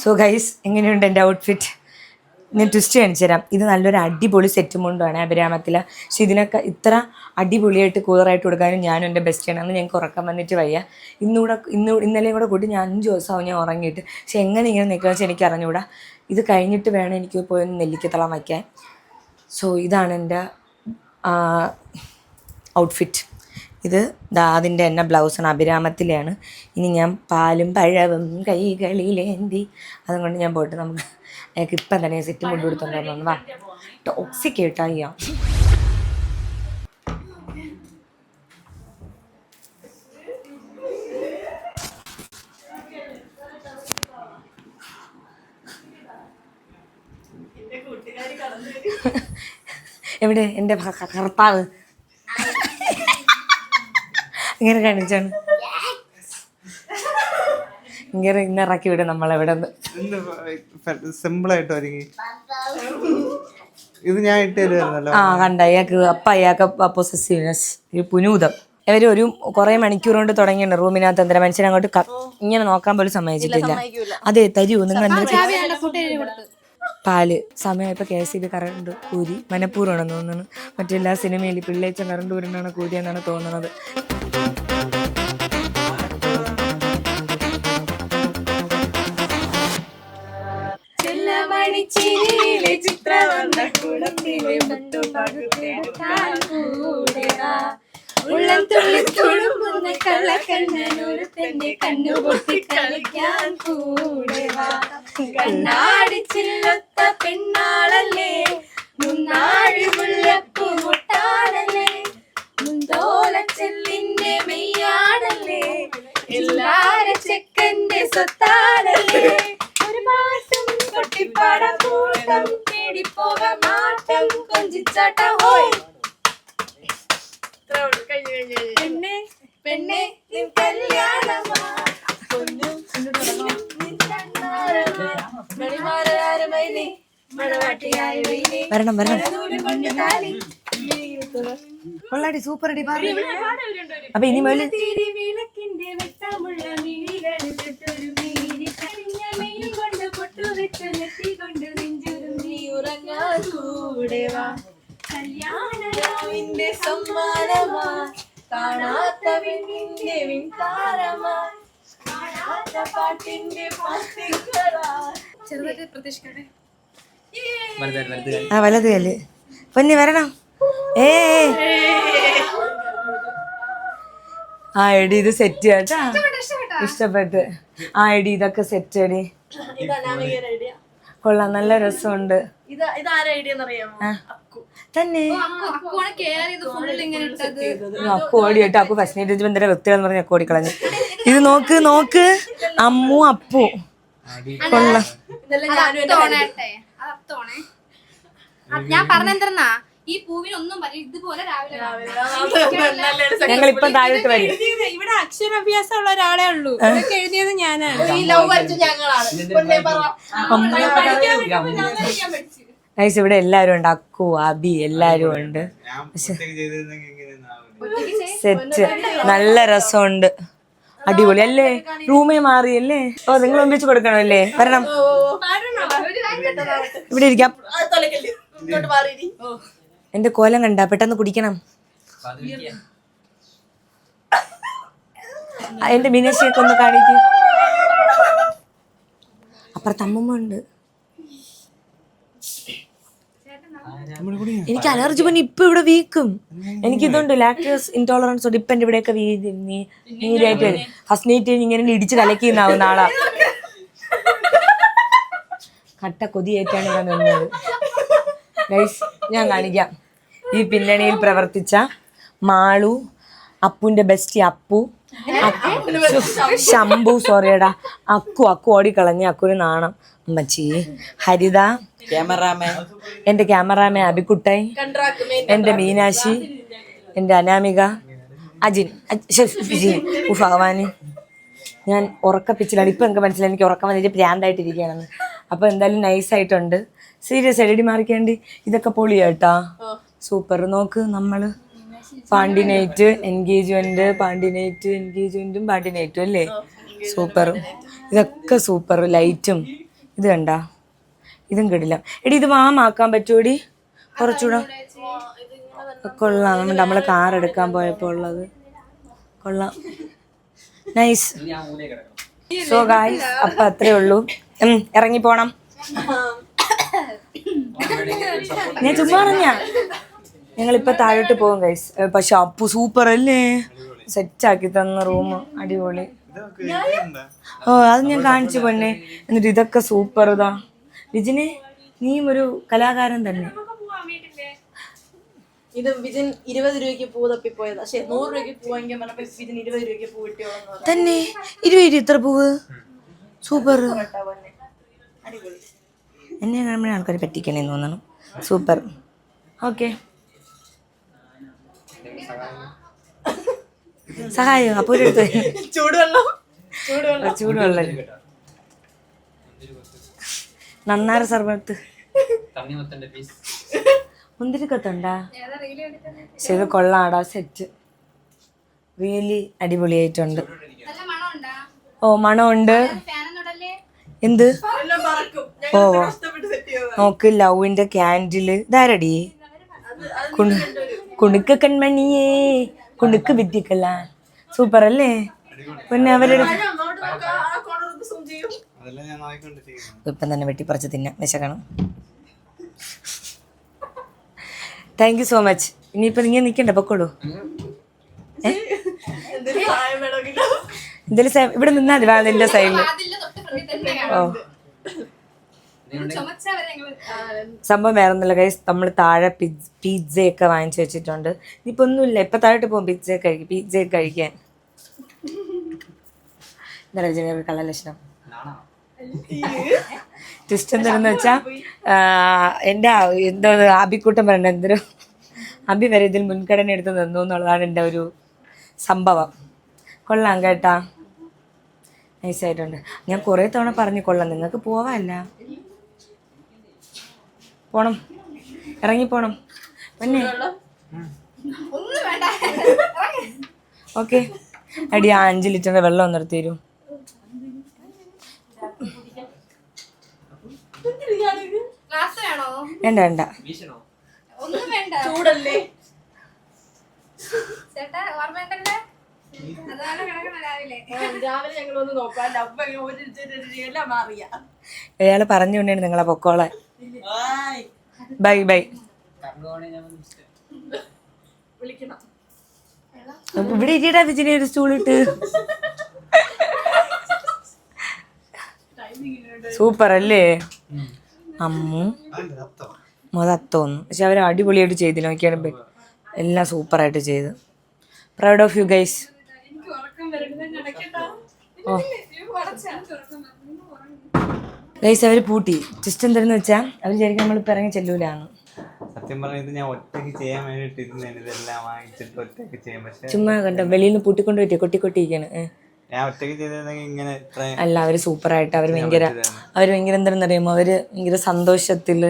സോ ഗൈസ്, എങ്ങനെയുണ്ട് എൻ്റെ ഔട്ട്ഫിറ്റ്? ഞാൻ ട്വിസ്റ്റ് കാണിച്ചു തരാം. ഇത് നല്ലൊരു അടിപൊളി സെറ്റ് മുണ്ടാണ് അഭിരാമത്തിൽ. പക്ഷെ ഇതിനൊക്കെ ഇത്ര അടിപൊളിയായിട്ട് കൂളറായിട്ട് കൊടുക്കാനും ഞാനും എൻ്റെ ബെസ്റ്റാണ്. അന്ന് ഞങ്ങൾക്ക് ഉറക്കം വന്നിട്ട് വയ്യ. ഇന്നലെയും കൂടെ കൂട്ടി ഞാൻ 5 ദിവസമാവും ഞാൻ ഉറങ്ങിയിട്ട്. പക്ഷെ എങ്ങനെ ഇങ്ങനെ നിൽക്കുക വെച്ചാൽ എനിക്ക് അറിഞ്ഞുകൂടാ. ഇത് കഴിഞ്ഞിട്ട് വേണം എനിക്ക് പോയി ഒന്ന് നെല്ലിക്കത്തളം വയ്ക്കാൻ. സോ ഇതാണ് എൻ്റെ ഔട്ട്ഫിറ്റ്. ഇത് അതിൻ്റെ തന്നെ ബ്ലൗസാണ്, അഭിരാമത്തിലെയാണ്. ഇനി ഞാൻ പാലും പഴവും കൈകളിലേന്തി അതുകൊണ്ട് ഞാൻ പോയിട്ട് നമുക്ക് അയാൾക്ക് ഇപ്പം തന്നെ സെറ്റ് മുണ്ട് കൊടുത്തോണ്ടായിരുന്നു. വാ, ടോക്സിക് കേട്ടോ അയ്യോ. എവിടെ എൻ്റെ കർത്താവ് ഇങ്ങനെ കാണിച്ചാണ്. ഇങ്ങനെ ഇന്നിറക്കി വിടും നമ്മളെവിടെ നിന്ന്. സിമ്പിളായിട്ട് ഒരുങ്ങി ഇത് ഞാൻ ഇട്ട് തരുമായിരുന്നല്ലോ. ആ കണ്ട, അയാൾക്ക് പൊസസീവ്നെസ്, ഒരു പുനൂതം. ഇവർ ഒരു കുറേ മണിക്കൂർ കൊണ്ട് തുടങ്ങിയുണ്ട് റൂമിനകത്ത്. എന്തിനാ മനുഷ്യനെ അങ്ങോട്ട് ഇങ്ങനെ നോക്കാൻ പോലും സമ്മതിച്ചിട്ടില്ല. അതെ, തരൂ നിങ്ങൾ എന്തെങ്കിലും പാല്. സമയമായപ്പോൾ KSEB കറണ്ട് കൂരി മനഃപൂർവ്വമാണെന്ന് തോന്നുന്നു. മറ്റെല്ലാ സിനിമയിൽ പിള്ളേച്ച കറണ്ട് കൂരിനാണ് കൂരിയെന്നാണ് തോന്നുന്നത്. ഉള്ളം തുള്ളി തുളുമ്പുന്ന കള്ളക്കണ്ണനൊരുത്തന്റെ കണ്ണുപൊട്ടി കളിക്കാൻ കൂടെ വാ. കണ്ണാടിച്ചില്ലൊത്ത പെണ്ണാളല്ലേ, മുന്നാഴി മുല്ലപ്പൂ മുട്ടാണല്ലേ, മുന്തോലച്ചെല്ലിന്റെ മെയ്യാണല്ലേ, എല്ലാര ചെക്കന്റെ സ്വത്താണല്ലേ. ഒരു പാട്ടും കൊട്ടിപ്പാടം കൂട്ടം തേടിപ്പോക മാട്ടം കൊഞ്ചിച്ചാട്ടം ഹോയ്. പെണ്ണെ പെണ്ണെ നിൻ കല്യാണമാ, പൊന്നും നിൻ കണ്ണാരമാ, മണിമാരമൈനി മണവാട്ടിയായി വീണി വരണം വരണം. കൊണ്ടുതാലി കൊള്ളാടി, സൂപ്പർ അടി. അപ്പൊ ഇനി മുതൽ വിളക്കിന്റെ വെട്ടമുള്ള മിഴികളിൽ തൊട്ടൊരു മീരി കരിഞ്ഞ മെയിൽ കൊണ്ട് പൊട്ടുവെച്ച നെറ്റി കൊണ്ട് നെഞ്ചുരും നീ ഉറങ്ങാൻ കൂടെ വാ. കല്യാണരാവിന്റെ സമ്മാനമാ, കാണാത്ത വെണ്ണിന്റെ വിൺതാരമാ, കാണാത്ത പാട്ടിന്റെ പാട്ടികളാ. ചെറുതായിട്ട് പ്രതീക്ഷിക്കട്ടെ. ആ വലത് കല്ല് പൊന്നി വരണം. ആ എടി ഇത് സെറ്റ് കേട്ടാ, ഇഷ്ടപ്പെട്ട്. ആ എടി ഇതൊക്കെ സെറ്റ് അടി, കൊള്ളാം, നല്ല രസമുണ്ട്. തന്നെ അക്കു ഓടിയിട്ട് അക്കു ഫസ്റ്റ് ബന്ധര വ്യക്തികളെന്ന് പറഞ്ഞ അക്കു ഓടിക്കളഞ്ഞു. ഇത് നോക്ക് നോക്ക്, അമ്മു അപ്പു കൊള്ളാം. ഞാൻ പറഞ്ഞെന്തെന്നാ ഈ പൂവിനൊന്നും പറയും ഇതുപോലെ രാവിലെ ഞങ്ങൾ ഇപ്പം താഴോട്ട് വരും. ഇവിടെ അക്ഷരാഭ്യാസം ഉള്ള ഒരാളെ ഉള്ളൂ. ഇതൊക്കെ എഴുതിയത് ഞാനാണ്. ഗൈസ് ഇവിടെ എല്ലാരും ഉണ്ട്, അക്കു അബി എല്ലാരും ഉണ്ട്. സെറ്റ് നല്ല രസമുണ്ട്, അടിപൊളി അല്ലേ? റൂമേ മാറിയല്ലേ? ഓ നിങ്ങൾ ഒന്നിച്ച് കൊടുക്കണമല്ലേ? വരണം, ഇവിടെ ഇരിക്കാം. എന്റെ കോലം കണ്ട പെട്ടെന്ന് കുടിക്കണം. എന്റെ മീനാക്ഷിയൊക്കെ ഒന്ന് കാണിക്കും. അപ്പുറത്ത് അമ്മമ്മ ഉണ്ട്. എനിക്ക് അലർജി പനി ഇപ്പൊ ഇവിടെ വീക്കും. എനിക്കിതുണ്ട്, ലാക്ടോസ് ഇൻടോളറൻസ് ഉണ്ട്. ഇപ്പൊ എന്റെ ഇവിടെയൊക്കെ നീരായിട്ട് വരും. ഫസ്റ്റ് നൈറ്റ് ഇങ്ങനെ ഇടിച്ച് കലക്കിന്നാവും നാളെ. കട്ട കൊതിയായിട്ടാണ് ഞാൻ നിന്നത്. ഗൈസ് ഞാൻ കാണിക്കാം. ഈ പിന്നണിയിൽ പ്രവർത്തിച്ച മാളു, അപ്പുവിന്റെ ബെസ്റ്റ് അപ്പു, ശംഭു, സോറിയടാ അക്കു ഓടിക്കളഞ്ഞ് അക്കുവിന് നാണം. അമ്മച്ചി, ഹരിത, എന്റെ ക്യാമറാമാൻ അബിക്കുട്ടായി, എന്റെ മീനാക്ഷി, എന്റെ അനാമിക, അജിൻ, ഭഗവാന്. ഞാൻ ഉറക്കപ്പിച്ചിലാണ്. ഇപ്പൊ എനിക്ക് മനസ്സിലായി എനിക്ക് ഉറക്കം വന്നിട്ട് ഭ്രാന്തായിട്ടിരിക്കുകയാണെന്ന്. അപ്പൊ എന്തായാലും നൈസായിട്ടുണ്ട്. സീരിയസ് എടി മാറിക്കേണ്ടി. ഇതൊക്കെ പൊളിയാട്ടാ, സൂപ്പർ. നോക്ക്, നമ്മള് പാണ്ടിനൈറ്റ് എൻഗേജ്മെന്റും പാണ്ടിനൈറ്റും അല്ലേ? സൂപ്പർ. ഇതൊക്കെ സൂപ്പർ. ലൈറ്റും ഇത് കണ്ട, ഇതും കിടില്ല. എടി ഇത് വാമാക്കാൻ പറ്റുമോടി കുറച്ചുകൂടെ? കൊള്ളാം. നമ്മള് കാർ എടുക്കാൻ പോയപ്പോ ഉള്ളത് കൊള്ളാം. നൈസ്. സോ ഗായ്സ്, അപ്പൊ അത്രേ ഉള്ളൂ. ഇറങ്ങി പോണം. ഞാൻ ചുമ്മാ പറഞ്ഞ ഞങ്ങളിപ്പോ താഴോട്ട് പോകും ഗൈസ്. പക്ഷെ അപ്പു സൂപ്പർ അല്ലേ? സെറ്റാക്കി തന്ന റൂം അടിപൊളി. ഓ അത് ഞാൻ കാണിച്ചു പൊന്നെ. എന്നിട്ട് ഇതൊക്കെ സൂപ്പർ. ഇതാ വിജിനെ, നീയും ഒരു കലാകാരൻ തന്നെ. ഇത് വിജിൻ 20 രൂപയ്ക്ക് പൂ തപ്പിപ്പോയതാ. 100 രൂപയ്ക്ക് പൂ വാങ്ങിക്കാൻ പറഞ്ഞപ്പോ വിജിൻ 20 രൂപയ്ക്ക് പൂ കിട്ടിയോളൂ തന്നെ. 20 ഇത്ര പൂവ് സൂപ്പർ. എന്നെ കാണുമ്പോഴേ ആൾക്കാർ പറ്റിക്കണേന്ന് തോന്നണം. സൂപ്പർ. ഓക്കെ, സഹായം. അപ്പൊ ഒരു ചൂടുവെള്ളം നന്നാര സർബത്ത് മുന്തിരിക്കത്തുണ്ടാ? പക്ഷെ ഇത് കൊള്ളാടാ, സെറ്റ് റിയലി അടിപൊളിയായിട്ടുണ്ട്. ഓ മണമുണ്ട്. എന്ത്? ഓ നോക്ക്, ലവിന്റെ ക്യാൻഡില്. ഇതാരടി? കുണുക്ക് കൺമണിയേ കുണുക്ക് വിദ്യക്കല്ല. സൂപ്പർ അല്ലേ? പിന്നെ അവരുടെ ഇപ്പം തന്നെ വെട്ടിപ്പറിച്ച് തിന്നാം, വിശക്കണം. Thank you so much. ഇനിയിപ്പോൾ നിങ്ങൾ നിൽക്കണ്ട, പൊക്കോളൂ. എന്തായാലും ഇവിടെ നിന്നാൽ മതി. വാതിലിന്റെ സൈഡില്. ഓ സംഭവം വേറെ ഒന്നുമില്ല ഗൈസ്. നമ്മൾ താഴെ പിസ്സയൊക്കെ വാങ്ങിച്ചു വെച്ചിട്ടുണ്ട്. ഇനിയിപ്പോൾ ഒന്നുമില്ല, ഇപ്പൊ താഴോട്ട് പോകും പിസ്സയൊക്കെ കഴിക്കാൻ. എന്താ രജനി കള്ളലക്ഷണം? ട്വിസ്റ്റ് എന്താണെന്ന് വെച്ചാ എൻ്റെ എന്തോ അബിക്കൂട്ടം പറയണ്ട, എന്തൊരു അബി വരെ ഇതിൽ മുൻഗണന എടുത്ത് നിന്നു എന്നുള്ളതാണ് എൻ്റെ ഒരു സംഭവം. കൊള്ളാം കേട്ടാ, നൈസായിട്ടുണ്ട്. ഞാൻ കുറേ തവണ പറഞ്ഞു കൊള്ളാം, നിങ്ങൾക്ക് പോവാല്ല, പോണം, ഇറങ്ങിപ്പോണം. പിന്നെ ഓക്കെ അടി, 5 ലിറ്ററിന്റെ വെള്ളം ഒന്ന് എടുത്ത് തരൂ. വേണ്ട ചൂടല്ലേ? രാവിലെ ഞങ്ങളൊന്ന് നോക്കാം. എല്ലാം മാറിയ അയാള് പറഞ്ഞുകൊണ്ടാണ് നിങ്ങളെ പൊക്കോളെ. Bye bye. വിളിക്കണം. ഇവിടെ ഇരിയടാ വിജിനെ, ഒരു സ്റ്റൂളിട്ട്. സൂപ്പർ അല്ലേ? അമ്മു മൊത്തം. പക്ഷെ അവർ അടിപൊളിയായിട്ട് ചെയ്തില്ല. നോക്കിയാണ് എല്ലാം സൂപ്പറായിട്ട് ചെയ്ത്. Proud of you guys. Oh guys, അവർ പൂട്ടി. ജസ്റ്റ് എന്താണെന്ന് വെച്ചാൽ അവർ വിചാരിക്കും നമ്മളിപ്പോൾ ഇറങ്ങി ചെല്ലൂലാണ്. സത്യം പറഞ്ഞാൽ ഇത് ഞാൻ ഒറ്റയ്ക്ക് ചെയ്യാൻ വേണ്ടിട്ട് ഇരുന്നേന്, ഇതെല്ലാം വാങ്ങിച്ചിട്ട് ഒറ്റയ്ക്ക് ചെയ്യാൻ. പക്ഷെ ചുമ്മാ കണ്ട വെളിയിൽ നിന്ന് പൂട്ടിക്കൊണ്ട് പറ്റിയ കൊട്ടിക്കൊട്ടിരിക്കാണ്. ഞാൻ ഒറ്റയ്ക്ക് ചെയ്തിരുന്നെങ്കിൽ ഇങ്ങനെ ഇത്രയും അല്ല, അവർ സൂപ്പറായിട്ട് അവർ ഭയങ്കര എന്താണെന്ന് അറിയുമോ, അവർ ഭയങ്കര സന്തോഷത്തിൽ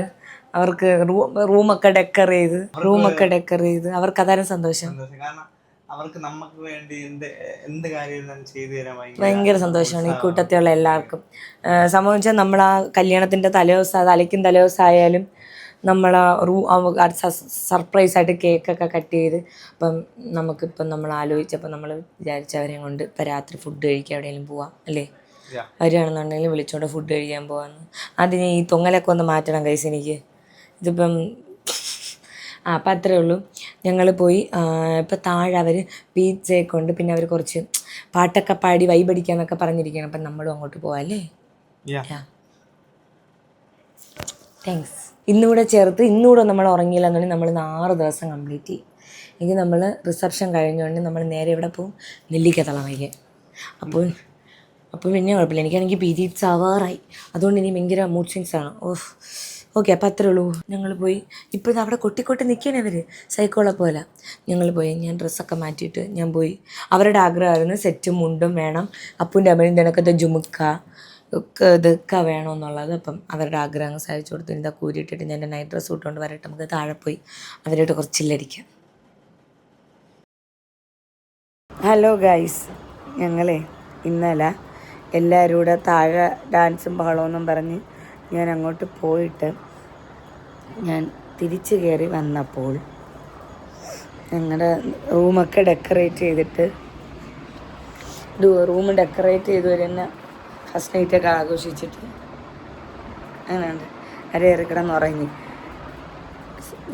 അവർക്ക് റൂമൊക്കെ ഡെക്കർ ചെയ്ത് അവർക്ക് അതാരും സന്തോഷം. കാരണം അവർക്ക് നമുക്ക് വേണ്ടി എന്ത് കാര്യം ചെയ്തു തരാൻ ഭയങ്കര സന്തോഷമാണ് ഈ കൂട്ടത്തിലുള്ള എല്ലാവർക്കും. സംഭവിച്ചാൽ നമ്മൾ ആ കല്യാണത്തിൻ്റെ തലേക്കും തലേദിവസമായാലും നമ്മൾ സർപ്രൈസായിട്ട് കേക്കൊക്കെ കട്ട് ചെയ്ത് അപ്പം നമുക്കിപ്പം നമ്മൾ ആലോചിച്ചപ്പോൾ നമ്മൾ വിചാരിച്ചവരെ കൊണ്ട് ഇപ്പം രാത്രി ഫുഡ് കഴിക്കാൻ എവിടെയെങ്കിലും പോവാം അല്ലേ, വരികയാണെന്നുണ്ടെങ്കിൽ വിളിച്ചോണ്ട് ഫുഡ് കഴിക്കാൻ പോകാമെന്ന്. അതിന് ഈ തൊങ്ങലൊക്കെ ഒന്ന് മാറ്റണം കൈസ് എനിക്ക്. ഇതിപ്പം അപ്പം അത്രേ ഉള്ളൂ. ഞങ്ങൾ പോയി ഇപ്പം താഴെ അവർ പീസയൊക്കെ ഉണ്ട്, പിന്നെ അവർ കുറച്ച് പാട്ടൊക്കെ പാടി വൈബടിക്കാന്നൊക്കെ പറഞ്ഞിരിക്കുകയാണ്. അപ്പം നമ്മളും അങ്ങോട്ട് പോവാം അല്ലേ. താങ്ക്സ്. ഇന്നുകൂടെ ചേർത്ത് ഇന്നുകൂടെ നമ്മൾ ഉറങ്ങിയില്ല എന്നുണ്ടെങ്കിൽ നമ്മൾ 6 ദിവസം കംപ്ലീറ്റ് ചെയ്യും. എങ്കിൽ നമ്മൾ റിസപ്ഷൻ കഴിഞ്ഞുകൊണ്ട് നമ്മൾ നേരെ ഇവിടെ പോകും, നെല്ലിക്ക തളമയ്ക്ക്. അപ്പോൾ പിന്നെ കുഴപ്പമില്ല. എനിക്കാണെങ്കിൽ പീരീഡ്സ് ആവാറായി, അതുകൊണ്ട് ഇനി ഭയങ്കര മൂഡ് സ്വിങ്സ് ആണ്. ഓക്കെ, അപ്പോൾ അത്രേ ഉള്ളൂ. ഞങ്ങൾ പോയി ഇപ്പോൾ അവിടെ കൊട്ടിക്കൊട്ടി നിൽക്കുകയാണ് അവർ സൈക്കോളെ പോലെ. ഞങ്ങൾ പോയി, ഞാൻ ഡ്രസ്സൊക്കെ മാറ്റിയിട്ട് ഞാൻ പോയി. അവരുടെ ആഗ്രഹമായിരുന്നു സെറ്റും മുണ്ടും വേണം, അപ്പൂൻ്റെ അമ്മയും ഇതിനൊക്കെ ജുമുക്ക ഇതൊക്കെ വേണമെന്നുള്ളത്. അപ്പം അവരുടെ ആഗ്രഹങ്ങൾ സാധിച്ചു കൊടുത്തു. ഇതാ കൂരിയിട്ടിട്ട് ഞാൻ എൻ്റെ നൈറ്റ് ഡ്രസ്സ് ഇട്ടുകൊണ്ട് വരട്ടെ, നമുക്ക് താഴെ പോയി അവരോട് കുറച്ച് ചില്ലടിക്കാം. ഹലോ ഗൈസ്, ഞങ്ങളെ ഇന്നലെ എല്ലാവരും കൂടെ താഴെ ഡാൻസും ബഹളമൊന്നും പറഞ്ഞ് ഞാൻ അങ്ങോട്ട് പോയിട്ട് ഞാൻ തിരിച്ച് കയറി വന്നപ്പോൾ ഞങ്ങളുടെ റൂമൊക്കെ ഡെക്കറേറ്റ് ചെയ്തിട്ട് റൂം ഡെക്കറേറ്റ് ചെയ്ത് വരുന്ന ഫസ്റ്റ് നൈറ്റൊക്കെ ആഘോഷിച്ചിട്ട് അങ്ങനെയുണ്ട്. അരയേറി കിടന്നുറങ്ങി.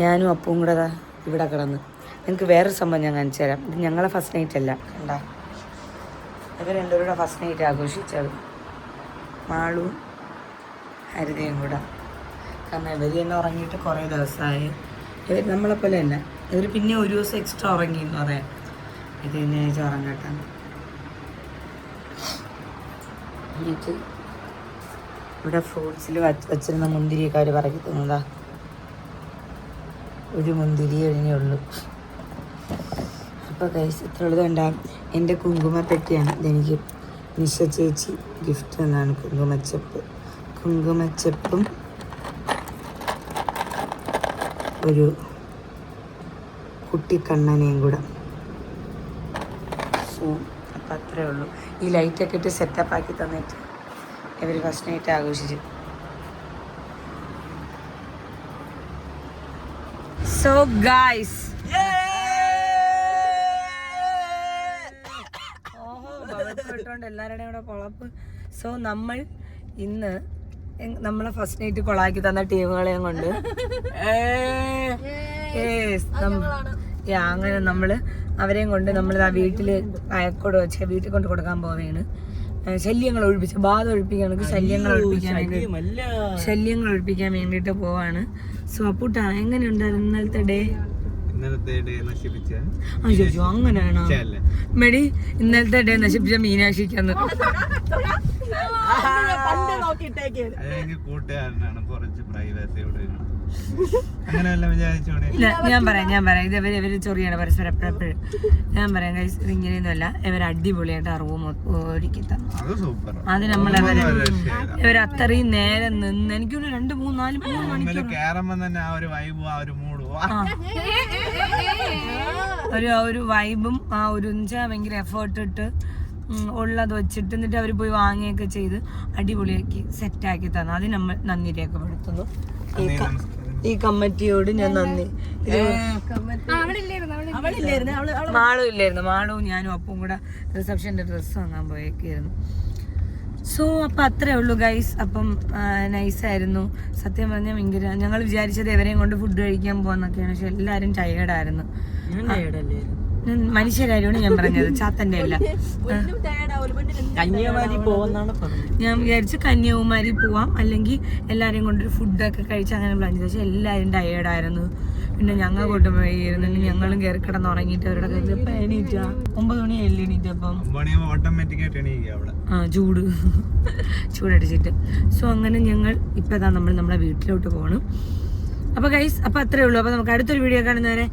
ഞാനും അപ്പവും കൂടെ ഇവിടെ കിടന്ന്. നിങ്ങൾക്ക് വേറൊരു സംഭവം ഞാൻ കാണിച്ചു തരാം. ഇത് ഞങ്ങളെ ഫസ്റ്റ് നൈറ്റ് അല്ല, കണ്ട ഇവർ രണ്ടുപേരുടെ ഫസ്റ്റ് നൈറ്റ് ആഘോഷിച്ചത് മാളും ഹരിതയും കൂടെ. കാരണം ഇവർ തന്നെ ഉറങ്ങിയിട്ട് കുറേ ദിവസമായി. ഇവർ നമ്മളെപ്പോലെ തന്നെ, ഇവർ പിന്നെ ഒരു ദിവസം എക്സ്ട്രാ ഉറങ്ങി എന്ന് പറയാം. ഇത് തന്നെ ഉറങ്ങട്ടെ. എന്നിട്ട് ഇവിടെ ഫ്രൂട്ട്സിൽ വച്ചിരുന്ന മുന്തിരിയൊക്കെ അവർ പറക്കി തന്നതാ. ഒരു മുന്തിരി കഴിഞ്ഞേ ഉള്ളൂ. അപ്പോൾ കൈസ് ഇത്ര ഉള്ളത് കണ്ടാൽ എൻ്റെ കുങ്കുമപ്പെട്ടിയാണ്. ഇതെനിക്ക് നിഷ ചേച്ചി ഗിഫ്റ്റ് തന്നാണ് കുങ്കുമച്ചെപ്പും ഒരു കുട്ടിക്കണ്ണനെയും കൂടെ. സോ അപ്പം അത്രേ ഉള്ളൂ. ഈ ലൈറ്റൊക്കെ ഇട്ട് സെറ്റപ്പ് ആക്കി തന്നിട്ട് ഇവർ ഫസ്റ്റ് നൈറ്റ് ആഘോഷിച്ചു. സോ ഗായ്സ്, എല്ലാവരുടെയും കൂടെ പൊളപ്പ്. സോ നമ്മൾ ഇന്ന് നമ്മളെ ഫസ്റ്റ് നൈറ്റ് കൊളാക്കി തന്ന ടീമുകളെയും കൊണ്ട് അങ്ങനെ നമ്മൾ അവരെയും കൊണ്ട് നമ്മൾ ആ വീട്ടിൽ വീട്ടിൽ കൊണ്ട് കൊടുക്കാൻ പോവുകയാണ്. ശല്യങ്ങൾ ഒഴിപ്പിച്ച് ബാധ ഒഴിപ്പിക്കുകയാണെങ്കിൽ ശല്യങ്ങൾ ഒഴിപ്പിക്കാൻ വേണ്ടിയിട്ട് പോവാണ്. സോ അപ്പൂട്ടാ എങ്ങനെയുണ്ടായിരുന്നു ഇന്നലത്തെ ഡേ? അയ്യോ അങ്ങനെയാണോ മെടി? ഇന്നലത്തെ ഡേ നശിപ്പിച്ച മീനാക്ഷിക്കാന്ന് കൂട്ടുകാരനാണ്, കുറച്ച് പ്രൈവസിയോട് ഞാൻ പറയാം ഇവര് ചൊറിയാണ് പരസ്പരം എപ്പോഴും. ഞാൻ പറയാം ഗൈസ്, ഇത് ഇങ്ങനെയൊന്നുമല്ല. ഇവർ അടിപൊളിയായിട്ട് ആ റൂം ഒരുക്കി തന്നു. അത് ഇവർ അത്രയും നേരം നിന്ന് എനിക്കൊരു 2, 3, 4 മണിക്കൂർ ഒരു വൈബും ആ ഒരു ഭയങ്കര എഫേർട്ട് ഇട്ട് ഉള്ളത് വെച്ചിട്ട് എന്നിട്ട് അവർ പോയി വാങ്ങുകയൊക്കെ ചെയ്ത് അടിപൊളിയാക്കി സെറ്റാക്കി തന്നു. അതിന് നമ്മൾ നന്ദി രേഖപ്പെടുത്തുന്നു. ഈ കമ്മിറ്റിയോട് ഞാൻ നന്ദി. മാളും ഇല്ലായിരുന്നു. മാളും ഞാനും അപ്പവും കൂടെ റിസപ്ഷൻ്റെ ഡ്രസ്സ് വാങ്ങാൻ പോയേക്കായിരുന്നു. സോ അപ്പം അത്രേ ഉള്ളൂ ഗൈസ്. അപ്പം നൈസായിരുന്നു സത്യം പറഞ്ഞാൽ. ഭയങ്കര ഞങ്ങൾ വിചാരിച്ചത് എവരെയും കൊണ്ട് ഫുഡ് കഴിക്കാൻ പോകാന്നൊക്കെയാണ്. പക്ഷെ എല്ലാവരും ടയേർഡായിരുന്നു. മനുഷ്യരായിരുന്നു ഞാൻ പറഞ്ഞത്, ചാത്തൻ്റെ അല്ല. കന്യാകുമാരി പോകുന്നാണ് പറഞ്ഞത്. ഞാൻ വിചാരിച്ചു കന്യാകുമാരി പോവാം, അല്ലെങ്കിൽ എല്ലാവരെയും കൊണ്ടൊരു ഫുഡൊക്കെ കഴിച്ച് അങ്ങനെ പ്ലാൻ ചെയ്തു. പക്ഷെ എല്ലാവരും ടയേർഡായിരുന്നു. പിന്നെ ഞങ്ങൾ കൊണ്ടുപോയിരുന്നു. ഞങ്ങളും കയറി കിടന്ന് ഉറങ്ങിയിട്ട് അവരുടെ എണീറ്റാ 9 മണിയല്ലേ എണീറ്റപ്പം ചൂടടിച്ചിട്ട്. സോ അങ്ങനെ ഞങ്ങൾ ഇപ്പം നമ്മളെ വീട്ടിലോട്ട് പോകണം. അപ്പൊ ഗൈസ് അപ്പൊ അത്രേ ഉള്ളൂ. അപ്പൊ നമുക്ക് അടുത്തൊരു വീഡിയോ കാണുന്നവരെ